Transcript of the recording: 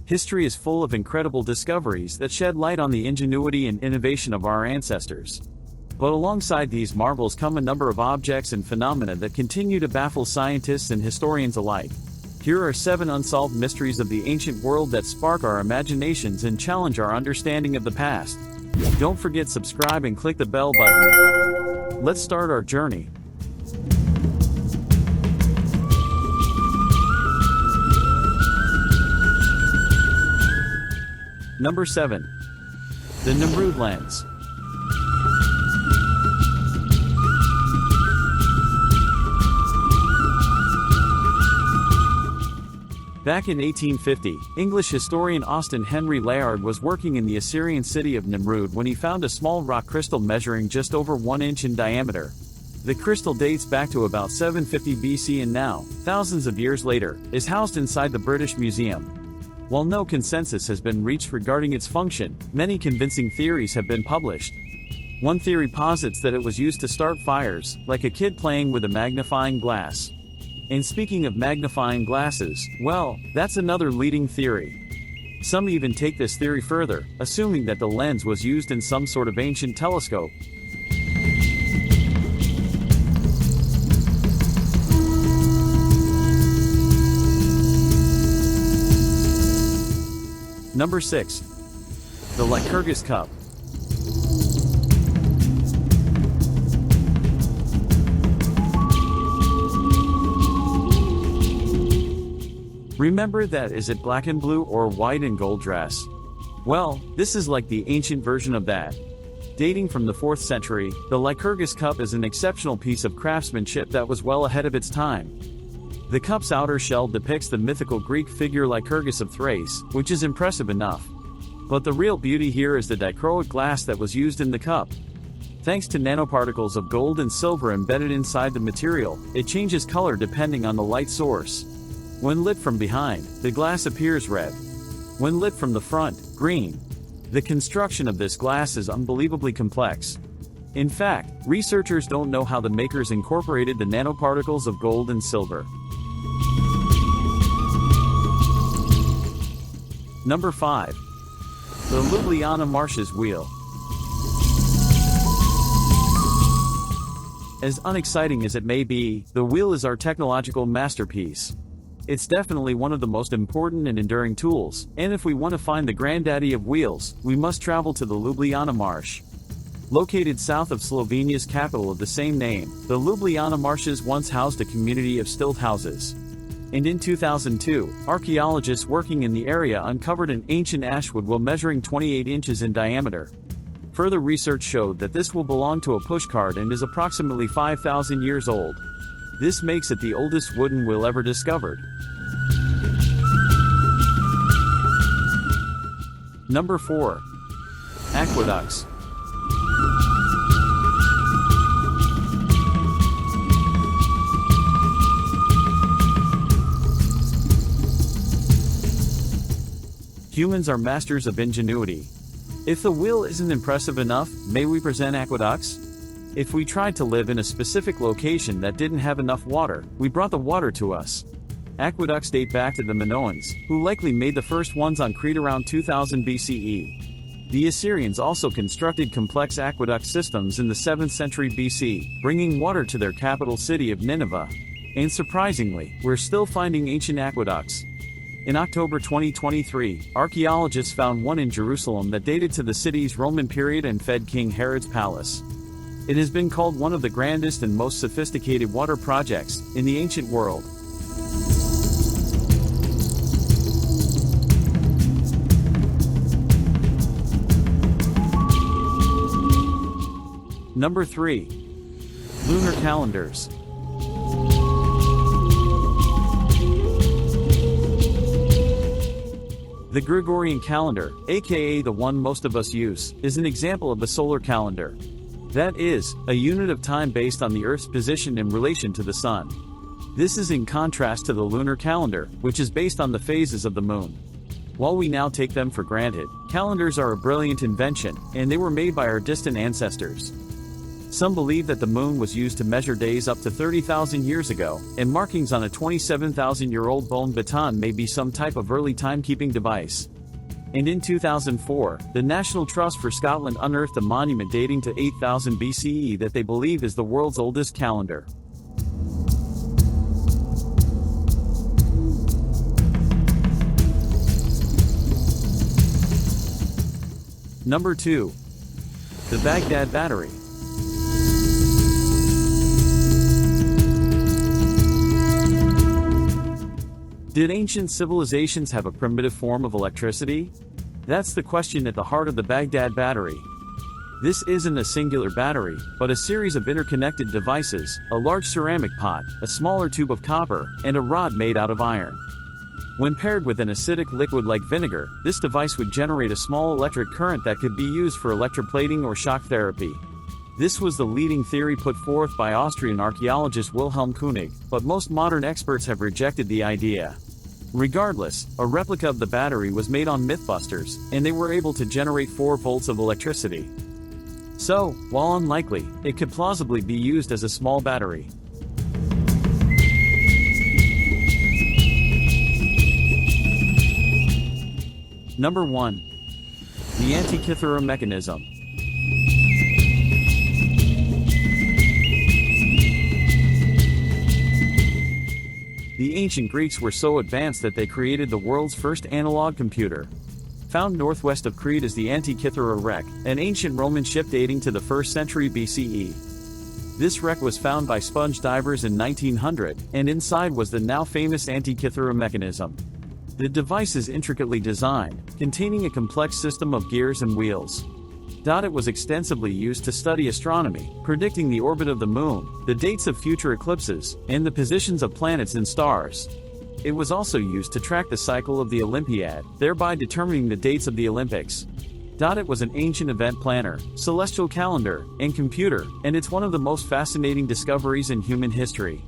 History is full of incredible discoveries that shed light on the ingenuity and innovation of our ancestors. But alongside these marvels come a number of objects and phenomena that continue to baffle scientists and historians alike. Here are 7 unsolved mysteries of the ancient world that spark our imaginations and challenge our understanding of the past. Don't forget to subscribe and click the bell button. Let's start our journey. Number 7. The Nimrud Lens. Back in 1850, English historian Austen Henry Layard was working in the Assyrian city of Nimrud when he found a small rock crystal measuring just over 1 inch in diameter. The crystal dates back to about 750 BC and now, thousands of years later, is housed inside the British Museum. While no consensus has been reached regarding its function, many convincing theories have been published. One theory posits that it was used to start fires, like a kid playing with a magnifying glass. And speaking of magnifying glasses, well, that's another leading theory. Some even take this theory further, assuming that the lens was used in some sort of ancient telescope. Number 6. The Lycurgus Cup. Remember that is it black and blue or white and gold dress? Well, this is like the ancient version of that. Dating from the 4th century, the Lycurgus Cup is an exceptional piece of craftsmanship that was well ahead of its time. The cup's outer shell depicts the mythical Greek figure Lycurgus of Thrace, which is impressive enough. But the real beauty here is the dichroic glass that was used in the cup. Thanks to nanoparticles of gold and silver embedded inside the material, it changes color depending on the light source. When lit from behind, the glass appears red. When lit from the front, green. The construction of this glass is unbelievably complex. In fact, researchers don't know how the makers incorporated the nanoparticles of gold and silver. Number 5. The Lublana Marshes wheel. As unexciting as it may be, the wheel is our technological masterpiece. It's definitely one of the most important and enduring tools, and if we want to find the granddaddy of wheels, we must travel to the Lublana Marsh. Located south of Slovenia's capital of the same name, the Lublana Marshes once housed a community of stilt houses. And in 2002, archaeologists working in the area uncovered an ancient ashwood wheel measuring 28 inches in diameter. Further research showed that this will belong to a pushcart and is approximately 5,000 years old. This makes it the oldest wooden wheel ever discovered. Number 4. Aqueducts. Humans are masters of ingenuity. If the wheel isn't impressive enough, may we present aqueducts? If we tried to live in a specific location that didn't have enough water, we brought the water to us. Aqueducts date back to the Minoans, who likely made the first ones on Crete around 2000 BCE. The Assyrians also constructed complex aqueduct systems in the 7th century BC, bringing water to their capital city of Nineveh. And surprisingly, we're still finding ancient aqueducts. In October 2023, archaeologists found one in Jerusalem that dated to the city's Roman period and fed King Herod's palace. It has been called one of the grandest and most sophisticated water projects in the ancient world. Number 3. Lunar calendars. The Gregorian calendar, aka the one most of us use, is an example of a solar calendar. That is, a unit of time based on the Earth's position in relation to the Sun. This is in contrast to the lunar calendar, which is based on the phases of the Moon. While we now take them for granted, calendars are a brilliant invention, and they were made by our distant ancestors. Some believe that the moon was used to measure days up to 30,000 years ago, and markings on a 27,000-year-old bone baton may be some type of early timekeeping device. And in 2004, the National Trust for Scotland unearthed a monument dating to 8000 BCE that they believe is the world's oldest calendar. Number 2. The Baghdad Battery. Did ancient civilizations have a primitive form of electricity? That's the question at the heart of the Baghdad Battery. This isn't a singular battery, but a series of interconnected devices, a large ceramic pot, a smaller tube of copper, and a rod made out of iron. When paired with an acidic liquid like vinegar, this device would generate a small electric current that could be used for electroplating or shock therapy. This was the leading theory put forth by Austrian archaeologist Wilhelm Koenig, but most modern experts have rejected the idea. Regardless, a replica of the battery was made on Mythbusters, and they were able to generate 4 volts of electricity. So, while unlikely, it could plausibly be used as a small battery. Number 1. The Antira Mechanism. The ancient Greeks were so advanced that they created the world's first analog computer. Found northwest of Crete is the Antikythera wreck, an ancient Roman ship dating to the 1st century BCE. This wreck was found by sponge divers in 1900, and inside was the now famous Antikythera mechanism. The device is intricately designed, containing a complex system of gears and wheels. It was extensively used to study astronomy, predicting the orbit of the moon, the dates of future eclipses, and the positions of planets and stars. It was also used to track the cycle of the Olympiad, thereby determining the dates of the Olympics. It was an ancient event planner, celestial calendar, and computer, and it's one of the most fascinating discoveries in human history.